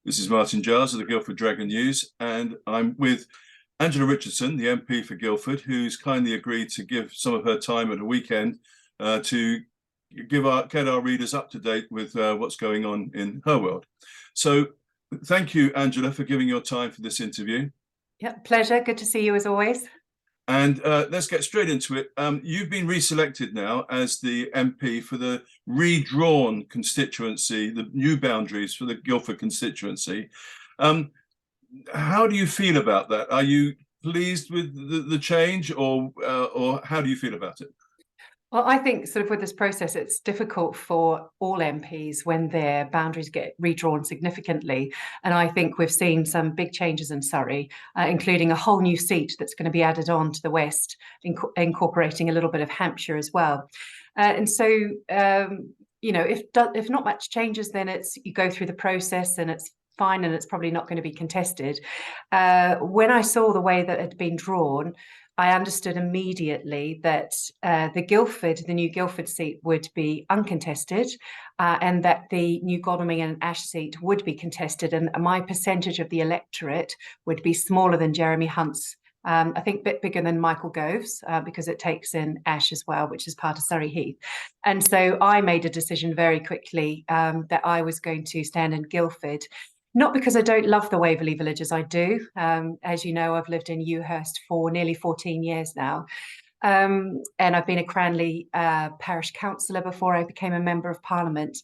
This is Martin Giles of the Guildford Dragon News, and I'm with Angela Richardson, the MP for Guildford, who's kindly agreed to give some of her time at a weekend to get our readers up to date with what's going on in her world. So thank you, Angela, for giving your time for this interview. Yeah, pleasure. Good to see you as always. And let's get straight into it. You've been reselected now as the MP for the redrawn constituency, the new boundaries for the Guildford constituency. How do you feel about that? Are you pleased with the change, or how do you feel about it? Well, I think sort of with this process, it's difficult for all MPs when their boundaries get redrawn significantly. And I think we've seen some big changes in Surrey, including a whole new seat that's going to be added on to the west, incorporating a little bit of Hampshire as well. And so, you know, if not much changes, then you go through the process and it's fine, and it's probably not going to be contested. When I saw the way that it had been drawn, I understood immediately that the new Guildford seat would be uncontested, and that the new Godalming and Ash seat would be contested, and my percentage of the electorate would be smaller than Jeremy Hunt's. I think a bit bigger than Michael Gove's, because it takes in Ash as well, which is part of Surrey Heath. And so I made a decision very quickly that I was going to stand in Guildford. Not because I don't love the Waverley villages, I do. As you know, I've lived in Ewhurst for nearly 14 years now. And I've been a Cranley parish councillor before I became a member of Parliament.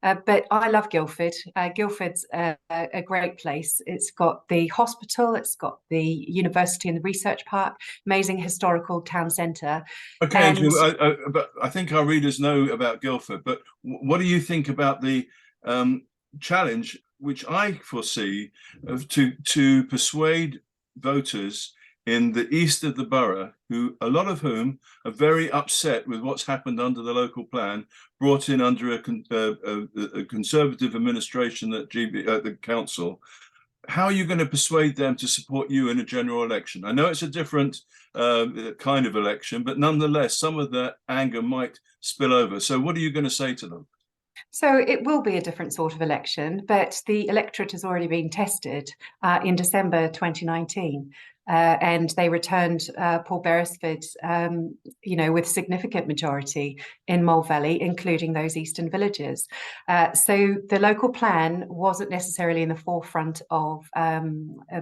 But I love Guildford. Guildford's a great place. It's got the hospital, it's got the university and the research park, amazing historical town centre. Okay, Angela, but I think our readers know about Guildford, but what do you think about the challenge, which I foresee, to persuade voters in the east of the borough, a lot of whom are very upset with what's happened under the local plan, brought in under a Conservative administration at the council. How are you going to persuade them to support you in a general election? I know it's a different kind of election, but nonetheless, some of the anger might spill over. So what are you going to say to them? So it will be a different sort of election, but the electorate has already been tested in December 2019. And they returned Paul Beresford, with significant majority in Mole Valley, including those eastern villages. So the local plan wasn't necessarily in the forefront of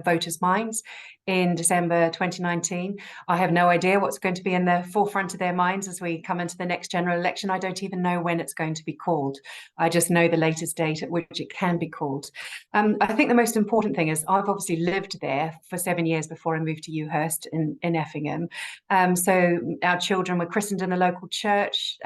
voters' minds in December 2019. I have no idea what's going to be in the forefront of their minds as we come into the next general election. I don't even know when it's going to be called. I just know the latest date at which it can be called. I think the most important thing is I've obviously lived there for 7 years before I moved to Ewhurst in Effingham. So our children were christened in the local church,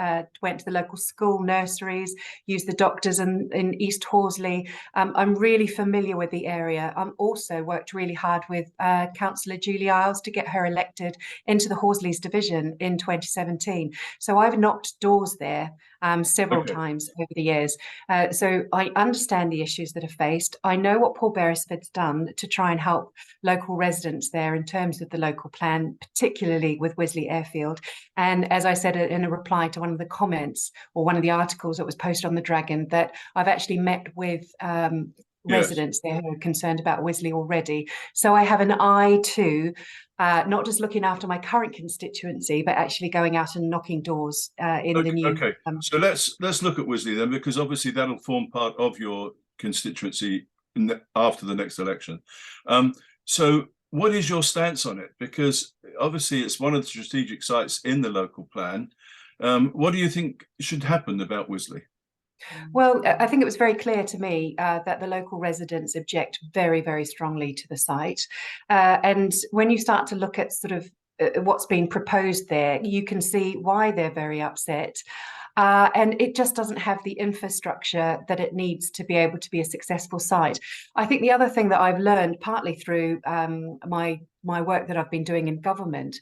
went to the local school, nurseries, used the doctors in East Horsley. I'm really familiar with the area. I'm also worked really hard with Councillor Julie Isles to get her elected into the Horsleys division in 2017. So I've knocked doors there several times over the years. So I understand the issues that are faced. I know what Paul Beresford's done to try and help local residents there in terms of the local plan, particularly with Wisley Airfield. And as I said in a reply to one of the comments or one of the articles that was posted on the Dragon, that I've actually met with residents there who are concerned about Wisley already. So I have an eye to not just looking after my current constituency, but actually going out and knocking doors in the new. Okay, so let's look at Wisley then, because obviously that'll form part of your constituency after the next election. So what is your stance on it? Because obviously it's one of the strategic sites in the local plan. What do you think should happen about Wisley? Well, I think it was very clear to me that the local residents object very, very strongly to the site. And when you start to look at sort of what's being proposed there, you can see why they're very upset. And it just doesn't have the infrastructure that it needs to be able to be a successful site. I think the other thing that I've learned, partly through my work that I've been doing in government,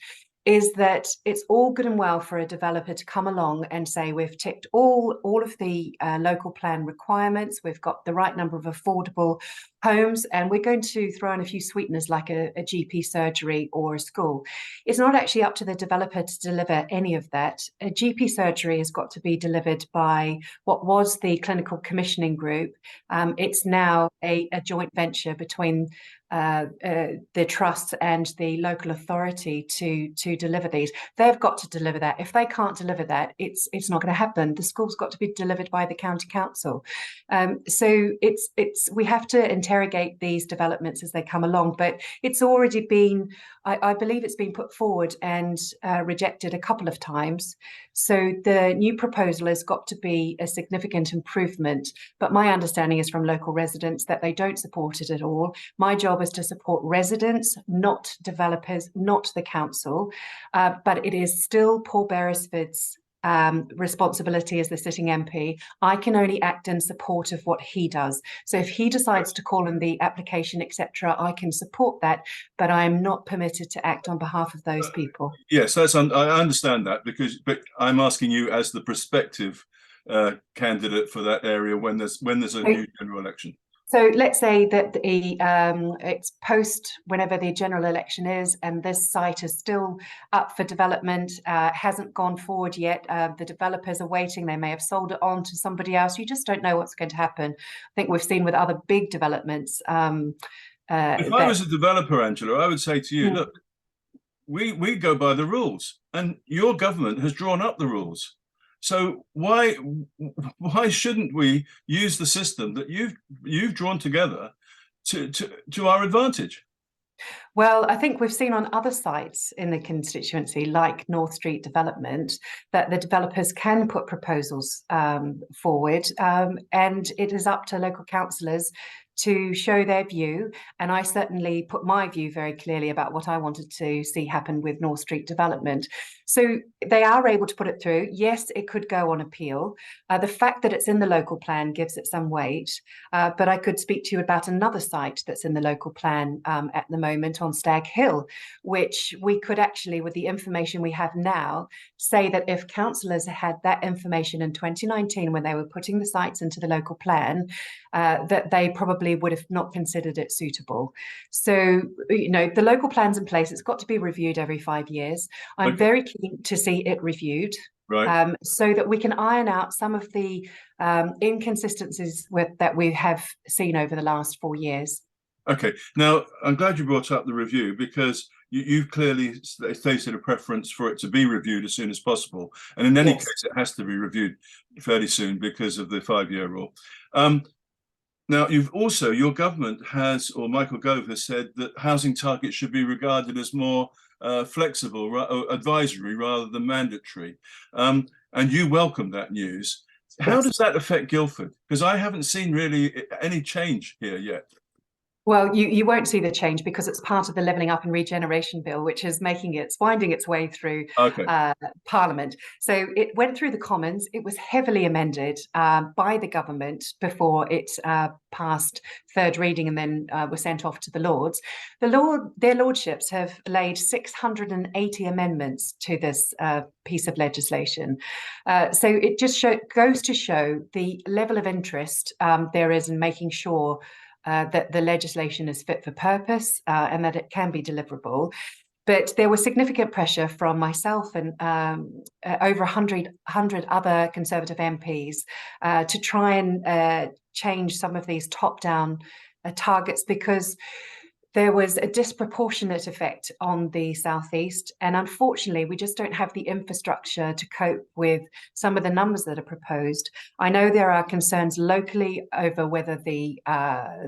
is that it's all good and well for a developer to come along and say, we've ticked all of the local plan requirements, we've got the right number of affordable homes, and we're going to throw in a few sweeteners like a GP surgery or a school. It's not actually up to the developer to deliver any of that. A GP surgery has got to be delivered by what was the clinical commissioning group. It's now a joint venture between the trust and the local authority to deliver these. They've got to deliver that. If they can't deliver that, it's not going to happen. The school's got to be delivered by the county council. So we have to interrogate these developments as they come along. But it's already been, I believe it's been put forward and rejected a couple of times. So the new proposal has got to be a significant improvement. But my understanding is from local residents that they don't support it at all. My job is to support residents, not developers, not the council. But it is still Paul Beresford's responsibility as the sitting MP. I can only act in support of what he does. So if he decides to call in the application, etc., I can support that, but I am not permitted to act on behalf of those people. Yes, I understand that, but I'm asking you as the prospective candidate for that area when there's a new general election. So let's say that it's post whenever the general election is, and this site is still up for development, hasn't gone forward yet. The developers are waiting. They may have sold it on to somebody else. You just don't know what's going to happen. I think we've seen with other big developments. If I was a developer, Angela, I would say to you, look, we go by the rules, and your government has drawn up the rules. So why shouldn't we use the system that you've drawn together to our advantage? Well, I think we've seen on other sites in the constituency, like North Street Development, that the developers can put proposals forward, and it is up to local councillors to show their view. And I certainly put my view very clearly about what I wanted to see happen with North Street Development. So they are able to put it through. Yes, it could go on appeal. The fact that it's in the local plan gives it some weight. But I could speak to you about another site that's in the local plan at the moment on Stag Hill, which we could actually, with the information we have now, say that if councillors had that information in 2019 when they were putting the sites into the local plan, that they probably would have not considered it suitable. So, the local plan's in place. It's got to be reviewed every 5 years. I'm very keen to see it reviewed, right, so that we can iron out some of the inconsistencies that we have seen over the last 4 years. Okay. Now, I'm glad you brought up the review, because you've clearly stated a preference for it to be reviewed as soon as possible. And in any case, it has to be reviewed fairly soon because of the 5-year rule. Now, your government has, or Michael Gove has said that housing targets should be regarded as more flexible, or advisory rather than mandatory. And you welcome that news. How does that affect Guildford? Because I haven't seen really any change here yet. Well, you won't see the change because it's part of the Levelling Up and Regeneration Bill, which is winding its way through Parliament. So it went through the Commons. It was heavily amended by the government before it passed third reading and then was sent off to the Lords. Their lordships have laid 680 amendments to this piece of legislation. So it just goes to show the level of interest there is in making sure that the legislation is fit for purpose and that it can be deliverable. But there was significant pressure from myself and over 100 other Conservative MPs to try and change some of these top-down targets, because there was a disproportionate effect on the southeast, and unfortunately we just don't have the infrastructure to cope with some of the numbers that are proposed. I know there are concerns locally over whether the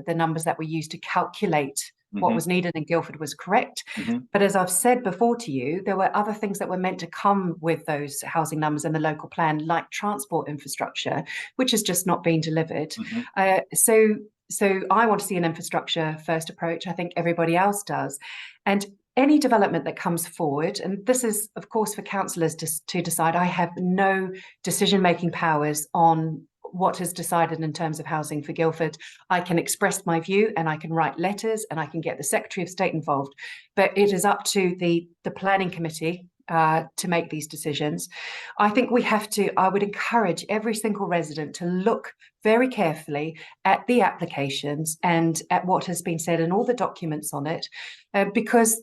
numbers that were used to calculate what was needed in Guildford was correct. But as I've said before to you, there were other things that were meant to come with those housing numbers in the local plan, like transport infrastructure, which has just not been delivered. So I want to see an infrastructure first approach. I think everybody else does. And any development that comes forward, and this is, of course, for councillors to decide. I have no decision-making powers on what is decided in terms of housing for Guildford. I can express my view and I can write letters and I can get the Secretary of State involved. But it is up to the planning committee to make these decisions. I think I would encourage every single resident to look very carefully at the applications and at what has been said and all the documents on it, because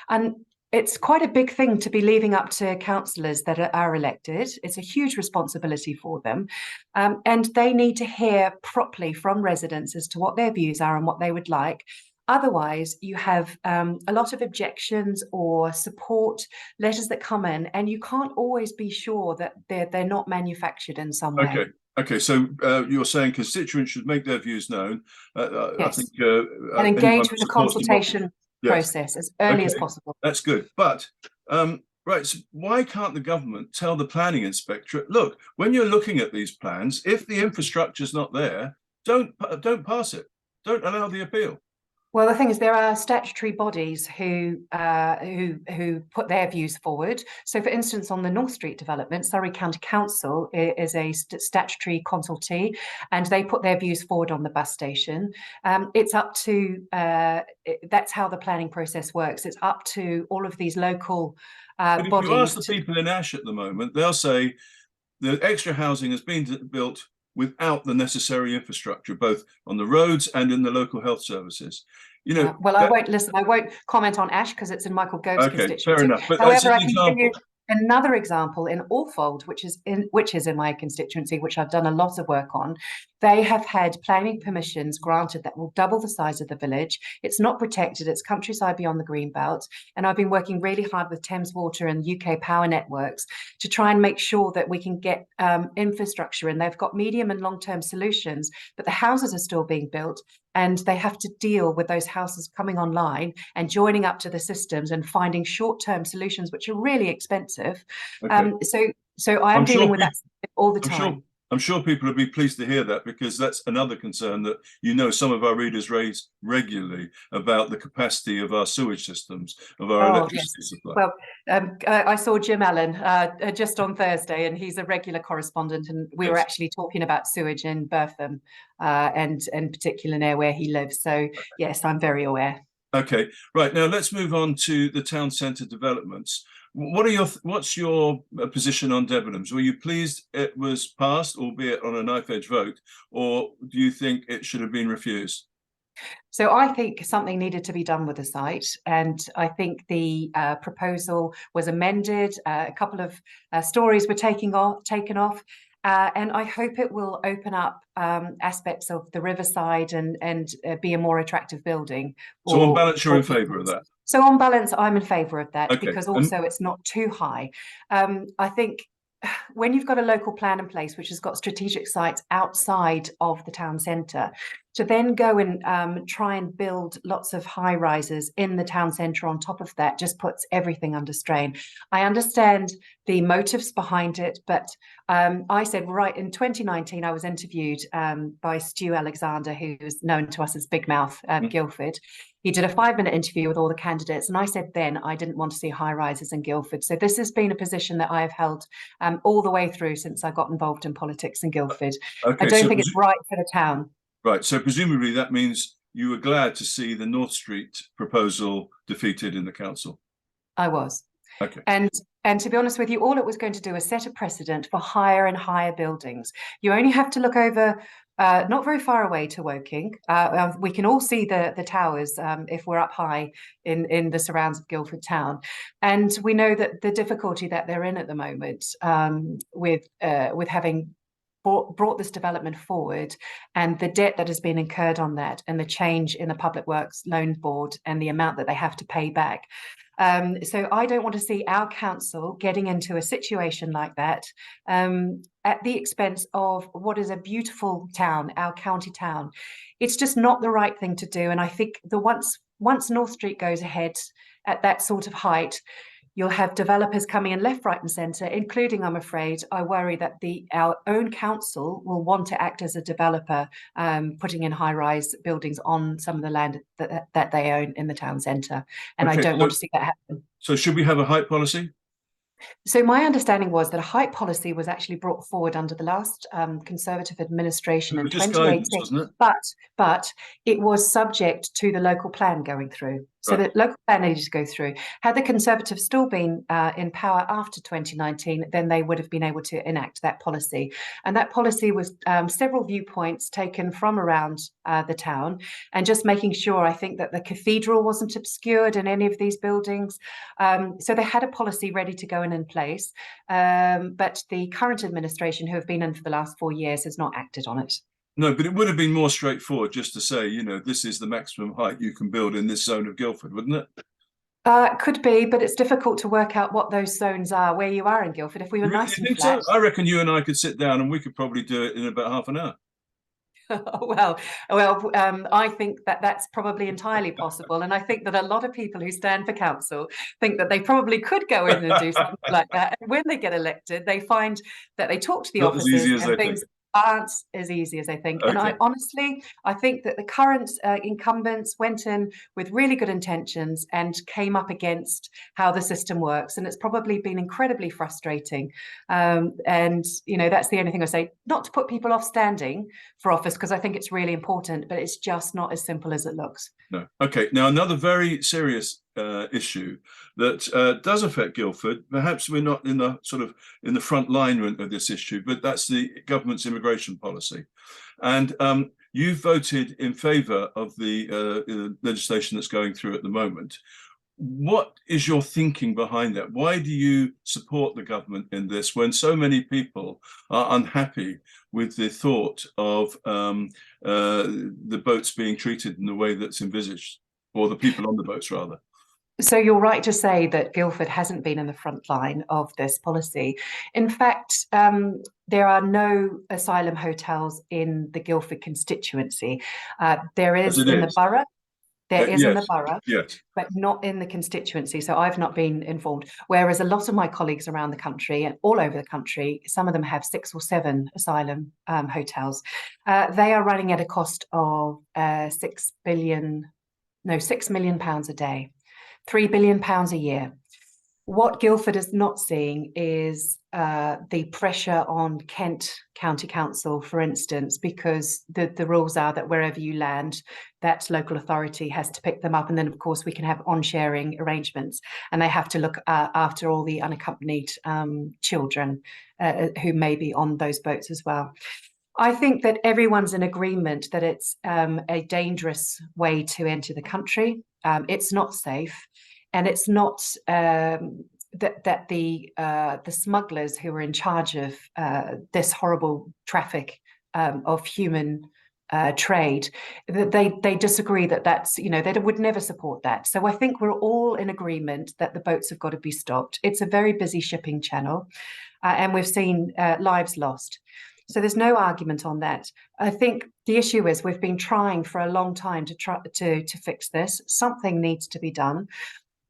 and it's quite a big thing to be leaving up to councillors that are elected. It's a huge responsibility for them. And they need to hear properly from residents as to what their views are and what they would like. Otherwise, you have a lot of objections or support letters that come in, and you can't always be sure that they're not manufactured in some way. Okay. Okay, so you're saying constituents should make their views known. Yes. I think and engage with the consultation process as early as possible. That's good. But right, so why can't the government tell the planning inspectorate, look, when you're looking at these plans, if the infrastructure's not there, don't pass it. Don't allow the appeal. Well, the thing is, there are statutory bodies who put their views forward. So, for instance, on the North Street development, Surrey County Council is a statutory consultee, and they put their views forward on the bus station. It's up to that's how the planning process works. It's up to all of these local but if bodies. you ask the people in Ash at the moment, they'll say the extra housing has been built without the necessary infrastructure, both on the roads and in the local health services. You know, well, I won't comment on Ash because it's in Michael Gove's constituency. Fair enough. But however, I can give you another example in Orfold, which is in my constituency, which I've done a lot of work on. They have had planning permissions granted that will double the size of the village. It's not protected, it's countryside beyond the green belt. And I've been working really hard with Thames Water and UK Power Networks to try and make sure that we can get infrastructure, and they've got medium and long-term solutions, but the houses are still being built, and they have to deal with those houses coming online and joining up to the systems and finding short-term solutions, which are really expensive. Okay. So I'm dealing with that all the time. I'm sure people will be pleased to hear that, because that's another concern that, you know, some of our readers raise regularly about the capacity of our sewage systems, of our electricity supply. Well, I saw Jim Allen just on Thursday, and he's a regular correspondent, and we were actually talking about sewage in Bertham and particularly near where he lives. So yes, I'm very aware. Okay, right, now let's move on to the town centre developments. What's your position on Debenhams? Were you pleased it was passed, albeit on a knife edge vote, or do you think it should have been refused? So I think something needed to be done with the site, and I think the proposal was amended. A couple of stories were taken off. And I hope it will open up aspects of the riverside and be a more attractive building. So on balance, you're in favour of that? So on balance, I'm in favour of that, okay. Because also it's not too high. I think when you've got a local plan in place, which has got strategic sites outside of the town centre, to then go and try and build lots of high rises in the town centre on top of that just puts everything under strain. I understand the motives behind it, but I said, right, in 2019, I was interviewed by Stu Alexander, who's known to us as Big Mouth Guildford. He did a 5-minute interview with all the candidates, and I said then I didn't want to see high rises in Guildford. So this has been a position that I have held all the way through since I got involved in politics in Guildford. Okay, I don't think it's right for the town. Right, so presumably that means you were glad to see the North Street proposal defeated in the council. I was. Okay. And to be honest with you, all it was going to do is set a precedent for higher and higher buildings. You only have to look over not very far away to Woking. We can all see the towers if we're up high in the surrounds of Guildford town. And we know that the difficulty that they're in at the moment with having brought this development forward, and the debt that has been incurred on that, and the change in the Public Works Loan Board and the amount that they have to pay back. So I don't want to see our council getting into a situation like that at the expense of what is a beautiful town, our county town. It's just not the right thing to do. And I think once North Street goes ahead at that sort of height, you'll have developers coming in left, right and centre, including, I'm afraid, I worry that our own council will want to act as a developer, putting in high-rise buildings on some of the land that they own in the town centre. And I don't want to see that happen. So should we have a height policy? So my understanding was that a height policy was actually brought forward under the last Conservative administration in 2018, guidance, wasn't it? But it was subject to the local plan going through. So the local plan needed to go through. Had the Conservatives still been in power after 2019, then they would have been able to enact that policy. And that policy was several viewpoints taken from around the town, and just making sure, I think, that the cathedral wasn't obscured in any of these buildings. So they had a policy ready to go in place. But the current administration, who have been in for the last 4 years, has not acted on it. No, but it would have been more straightforward just to say, this is the maximum height you can build in this zone of Guildford, wouldn't it? Could be, but it's difficult to work out what those zones are where you are in Guildford. If we were nice and flat, so? I reckon you and I could sit down and we could probably do it in about half an hour. well, I think that that's probably entirely possible, and I think that a lot of people who stand for council think that they probably could go in and do something like that. And when they get elected, they find that they talk to the Not officers as easy as and they things think. aren't as easy as they think. Okay. And I think that the current incumbents went in with really good intentions and came up against how the system works, and it's probably been incredibly frustrating. And that's the only thing I say. Not to put people off standing for office, because I think it's really important, but it's just not as simple as it looks. No. Okay. Now, another very serious issue that does affect Guildford. Perhaps we're not in the front line of this issue, but that's the government's immigration policy. And you voted in favour of the legislation that's going through at the moment. What is your thinking behind that? Why do you support the government in this when so many people are unhappy with the thought of the boats being treated in the way that's envisaged, or the people on the boats rather? So you're right to say that Guildford hasn't been in the front line of this policy. In fact, there are no asylum hotels in the Guildford constituency. There is in the borough. There is in the borough, yes, but not in the constituency. So I've not been informed. Whereas a lot of my colleagues around the country and all over the country, some of them have 6 or 7 asylum hotels. They are running at a cost of £6 million a day, £3 billion a year. What Guildford is not seeing is the pressure on Kent County Council, for instance, because the rules are that wherever you land, that local authority has to pick them up. And then, of course, we can have on-sharing arrangements. And they have to look after all the unaccompanied children who may be on those boats as well. I think that everyone's in agreement that it's a dangerous way to enter the country. It's not safe. And it's not that the smugglers who are in charge of this horrible traffic of human trade, that they disagree that's, they would never support that. So I think we're all in agreement that the boats have got to be stopped. It's a very busy shipping channel, and we've seen lives lost. So there's no argument on that. I think the issue is we've been trying for a long time to fix this. Something needs to be done.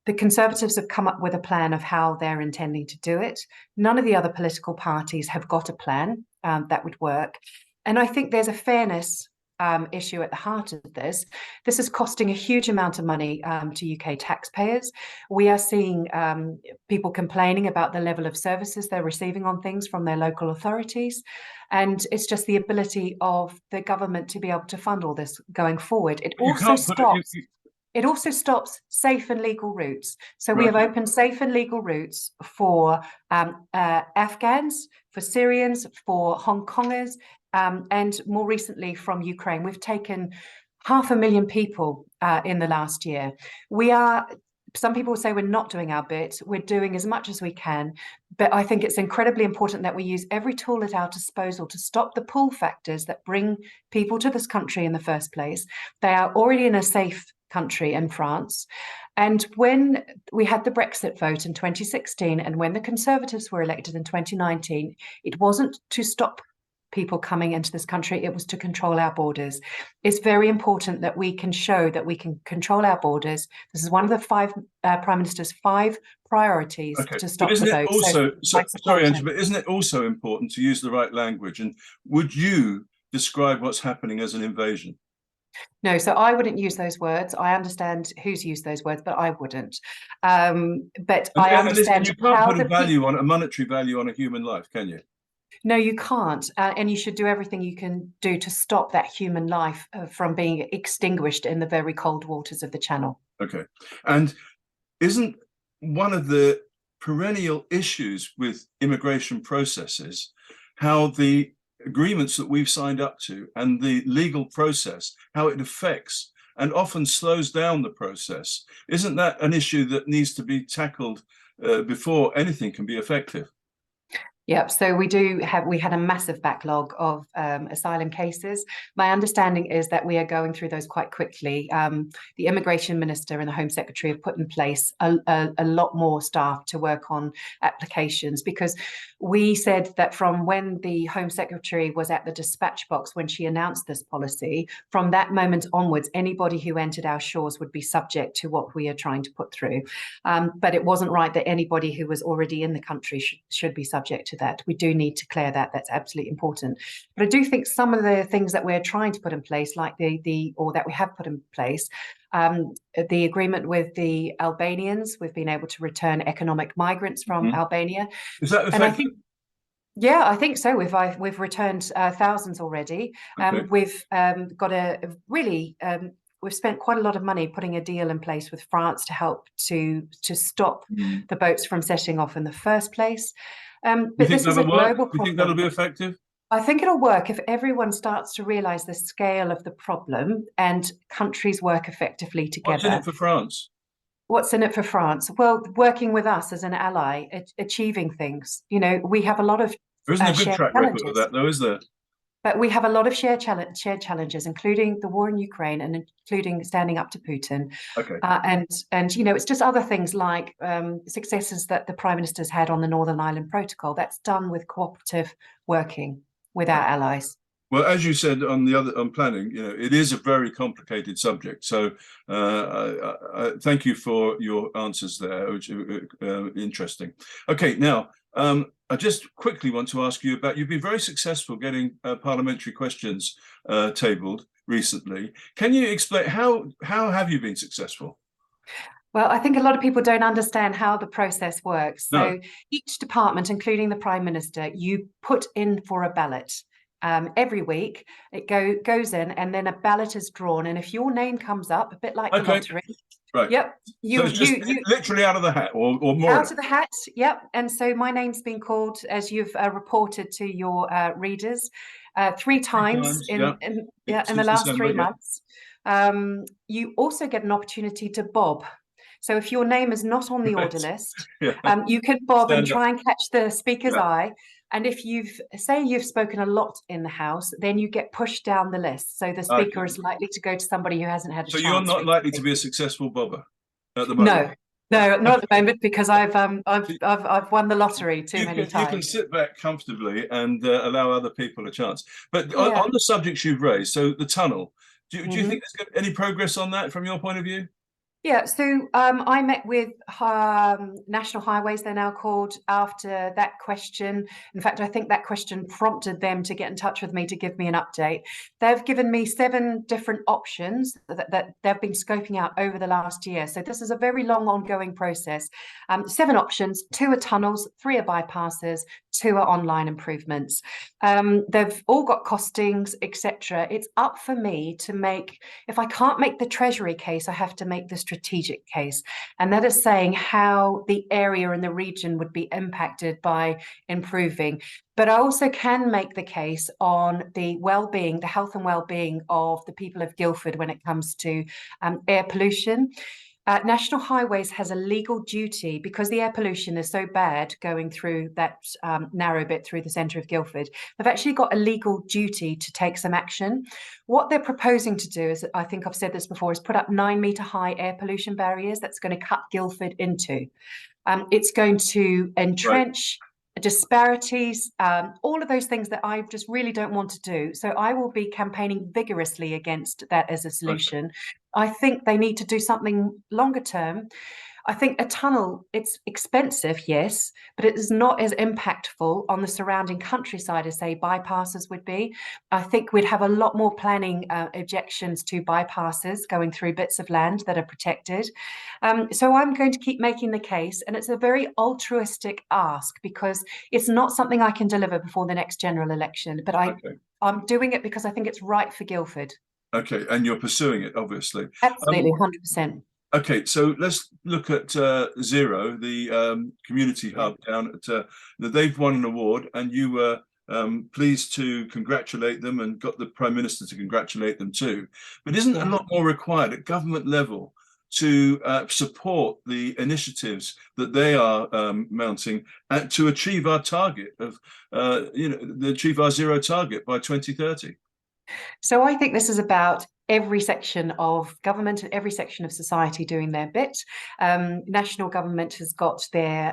The Conservatives have come up with a plan of how they're intending to do it. None of the other political parties have got a plan that would work. And I think there's a fairness issue at the heart of this. This is costing a huge amount of money to UK taxpayers. We are seeing people complaining about the level of services they're receiving on things from their local authorities. And it's just the ability of the government to be able to fund all this going forward. It also stops safe and legal routes. So we have opened safe and legal routes for Afghans, for Syrians, for Hong Kongers, and more recently from Ukraine. We've taken 500,000 people in the last year. Some people say we're not doing our bit. We're doing as much as we can. But I think it's incredibly important that we use every tool at our disposal to stop the pull factors that bring people to this country in the first place. They are already in a safe country in France. And when we had the Brexit vote in 2016, and when the Conservatives were elected in 2019, it wasn't to stop people coming into this country, it was to control our borders. It's very important that we can show that we can control our borders. This is one of the Prime Minister's 5 priorities to stop the vote. Sorry, Angela, but isn't it also important to use the right language? And would you describe what's happening as an invasion? No, so I wouldn't use those words. I understand who's used those words, but I wouldn't. But I understand. You can't put a monetary value on a human life, can you? No, you can't. And you should do everything you can do to stop that human life from being extinguished in the very cold waters of the Channel. Okay. And isn't one of the perennial issues with immigration processes how the agreements that we've signed up to and the legal process, how it affects and often slows down the process? Isn't that an issue that needs to be tackled before anything can be effective? Yep. So we had a massive backlog of asylum cases. My understanding is that we are going through those quite quickly. The immigration minister and the Home Secretary have put in place a lot more staff to work on applications, because we said that from when the Home Secretary was at the dispatch box when she announced this policy, from that moment onwards, anybody who entered our shores would be subject to what we are trying to put through. But it wasn't right that anybody who was already in the country should be subject to that. We do need to clear that. That's absolutely important. But I do think some of the things that we're trying to put in place, like or that we have put in place, the agreement with the Albanians, we've been able to return economic migrants from Albania. Is that effective? And I think, yeah, I think so. We've returned thousands already. Okay. We've got a really we've spent quite a lot of money putting a deal in place with France to help to stop the boats from setting off in the first place. But this is a global problem. Do you think that'll be effective? I think it'll work if everyone starts to realize the scale of the problem and countries work effectively together. What's in it for France? What's in it for France? Well, working with us as an ally, achieving things. You know, we have a lot of there isn't a good track record of that, though, is there? But we have a lot of shared challenges, including the war in Ukraine and including standing up to Putin. Okay. And you know, it's just other things like successes that the Prime Minister's had on the Northern Ireland Protocol. That's done with cooperative working with our allies. Well, as you said on planning, you know, it is a very complicated subject. So thank you for your answers there, which are interesting. Okay, now I just quickly want to ask you about, you've been very successful getting parliamentary questions tabled recently. Can you explain how have you been successful? Well, I think a lot of people don't understand how the process works. So No. each department, including the Prime Minister, you put in for a ballot. Every week it goes in, and then a ballot is drawn, and if your name comes up, a bit like the lottery, right? Yep, so it's just literally out of the hat, or more out of the hat. Yep. And so my name's been called, as you've reported to your readers, 3 times in the last December, 3 months. You also get an opportunity to bob. So if your name is not on the order list, you can bob and try and catch the speaker's eye. And if you've spoken a lot in the House, then you get pushed down the list. So the speaker is likely to go to somebody who hasn't had a chance. So you're not likely to be a successful bobber at the moment? No, not at the moment, because I've won the lottery too many times. You can sit back comfortably and allow other people a chance. But on the subjects you've raised, so the tunnel, do you think there's any progress on that from your point of view? Yeah, so I met with National Highways, they're now called, after that question. In fact, I think that question prompted them to get in touch with me to give me an update. They've given me 7 different options that they've been scoping out over the last year. So this is a very long ongoing process. 7 options, 2 are tunnels, 3 are bypasses, 2 are online improvements. They've all got costings, etc. It's up for me to make, if I can't make the Treasury case, I have to make the strategic case. And that is saying how the area and the region would be impacted by improving. But I also can make the case on the well-being, the health and well-being of the people of Guildford when it comes to air pollution. National Highways has a legal duty, because the air pollution is so bad going through that narrow bit through the centre of Guildford. They've actually got a legal duty to take some action. What they're proposing to do is, I think I've said this before, is put up 9-metre high air pollution barriers that's going to cut Guildford in two. It's going to entrench disparities, all of those things that I just really don't want to do. So I will be campaigning vigorously against that as a solution. I think they need to do something longer term. I think a tunnel, it's expensive, yes, but it is not as impactful on the surrounding countryside as, say, bypasses would be. I think we'd have a lot more planning objections to bypasses going through bits of land that are protected. So I'm going to keep making the case, and it's a very altruistic ask because it's not something I can deliver before the next general election, but I'm doing it because I think it's right for Guildford. Okay, and you're pursuing it, obviously. Absolutely, 100%. Okay, so let's look at Zero, the community hub down at that they've won an award, and you were pleased to congratulate them and got the Prime Minister to congratulate them too. But isn't a lot more required at government level to support the initiatives that they are mounting to achieve our target of, achieve our zero target by 2030? So I think this is about every section of government and every section of society doing their bit. National government has got their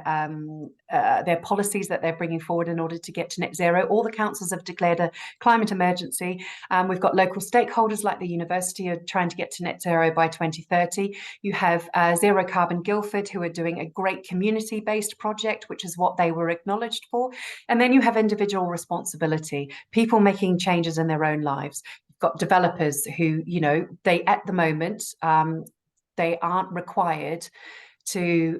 policies that they're bringing forward in order to get to net zero. All the councils have declared a climate emergency. We've got local stakeholders like the university are trying to get to net zero by 2030. You have Zero Carbon Guildford, who are doing a great community-based project, which is what they were acknowledged for. And then you have individual responsibility, people making changes in their own lives. Got developers who, they at the moment, they aren't required to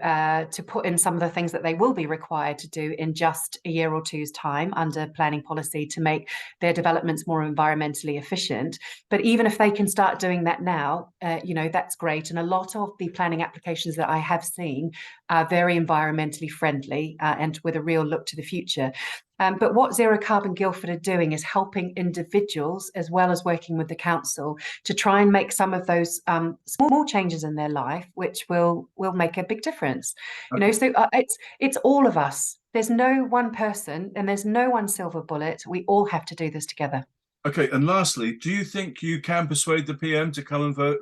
put in some of the things that they will be required to do in just a year or two's time under planning policy to make their developments more environmentally efficient. But even if they can start doing that now, that's great. And a lot of the planning applications that I have seen are very environmentally friendly and with a real look to the future. But what Zero Carbon Guildford are doing is helping individuals as well as working with the council to try and make some of those small changes in their life, which will make a big difference. Okay. So it's all of us. There's no one person and there's no one silver bullet. We all have to do this together. Okay, and lastly, do you think you can persuade the PM to come and vote,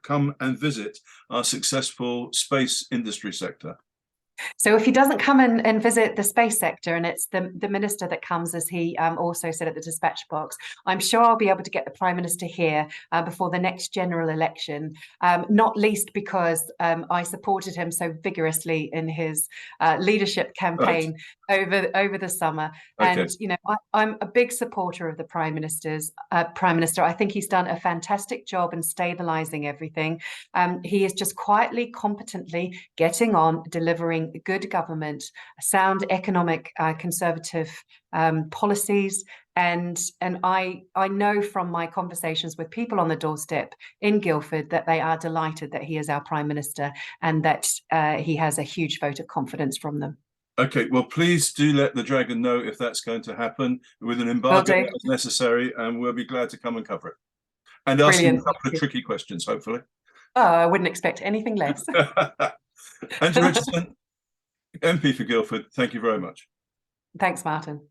come and visit our successful space industry sector? So if he doesn't come and visit the space sector, and it's the minister that comes, as he also said at the dispatch box, I'm sure I'll be able to get the Prime Minister here before the next general election, not least because I supported him so vigorously in his leadership campaign over the summer. Okay. And, I'm a big supporter of the Prime Minister. I think he's done a fantastic job in stabilising everything. He is just quietly, competently getting on, delivering good government, sound economic, conservative policies, and I know from my conversations with people on the doorstep in Guildford that they are delighted that he is our Prime Minister and that he has a huge vote of confidence from them. Okay, well, please do let the Dragon know if that's going to happen with an embargo as necessary, and we'll be glad to come and cover it. And ask you a couple of tricky questions, hopefully. Oh, I wouldn't expect anything less. Andrew Richardson, MP for Guildford, thank you very much. Thanks, Martin.